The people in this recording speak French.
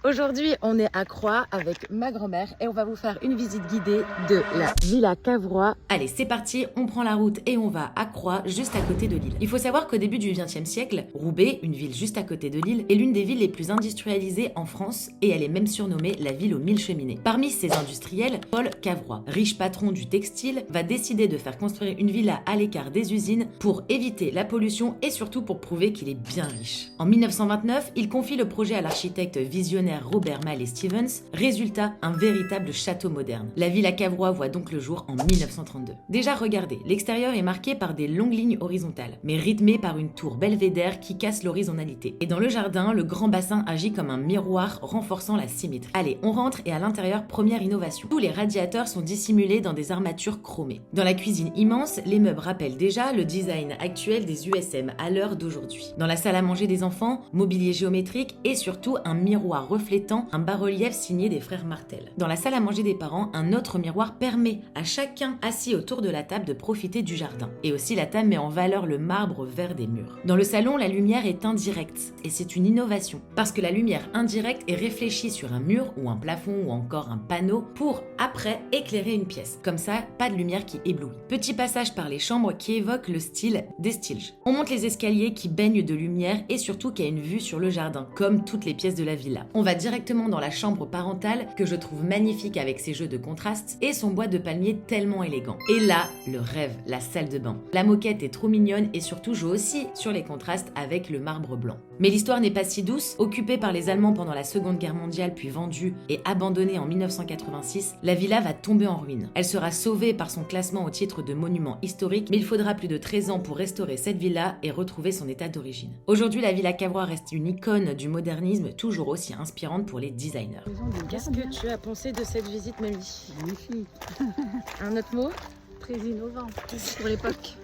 Aujourd'hui, on est à Croix avec ma grand-mère et on va vous faire une visite guidée de la Villa Cavrois. Allez, c'est parti, on prend la route et on va à Croix, juste à côté de Lille. Il faut savoir qu'au début du XXe siècle, Roubaix, une ville juste à côté de Lille, est l'une des villes les plus industrialisées en France et elle est même surnommée la ville aux 1000 cheminées. Parmi ces industriels, Paul Cavrois, riche patron du textile, va décider de faire construire une villa à l'écart des usines pour éviter la pollution et surtout pour prouver qu'il est bien riche. En 1929, il confie le projet à l'architecte visionnaire Robert Mallet Stevens. Résultat, un véritable château moderne. La Villa Cavrois voit donc le jour en 1932. Déjà regardez, l'extérieur est marqué par des longues lignes horizontales, mais rythmées par une tour belvédère qui casse l'horizontalité. Et dans le jardin, le grand bassin agit comme un miroir renforçant la symétrie. Allez, on rentre et à l'intérieur, première innovation. Tous les radiateurs sont dissimulés dans des armatures chromées. Dans la cuisine immense, les meubles rappellent déjà le design actuel des USM à l'heure d'aujourd'hui. Dans la salle à manger des enfants, mobilier géométrique et surtout un miroir reflétant un bas-relief signé des frères Martel. Dans la salle à manger des parents, un autre miroir permet à chacun assis autour de la table de profiter du jardin. Et aussi la table met en valeur le marbre vert des murs. Dans le salon, la lumière est indirecte et c'est une innovation parce que la lumière indirecte est réfléchie sur un mur ou un plafond ou encore un panneau pour après éclairer une pièce. Comme ça, pas de lumière qui éblouit. Petit passage par les chambres qui évoque le style des Stilges. On monte les escaliers qui baignent de lumière et surtout qui a une vue sur le jardin, comme toutes les pièces de la villa. On va directement dans la chambre parentale que je trouve magnifique avec ses jeux de contraste et son bois de palmier tellement élégant. Et là, le rêve, la salle de bain. La moquette est trop mignonne et surtout joue aussi sur les contrastes avec le marbre blanc. Mais l'histoire n'est pas si douce. Occupée par les Allemands pendant la Seconde Guerre mondiale puis vendue et abandonnée en 1986, la villa va tomber en ruine. Elle sera sauvée par son classement au titre de monument historique, mais il faudra plus de 13 ans pour restaurer cette villa et retrouver son état d'origine. Aujourd'hui, la Villa Cavrois reste une icône du modernisme, toujours aussi inspirante pour les designers. Qu'est-ce que tu as pensé de cette visite, mamie? Magnifique, Un autre mot? très innovant pour l'époque.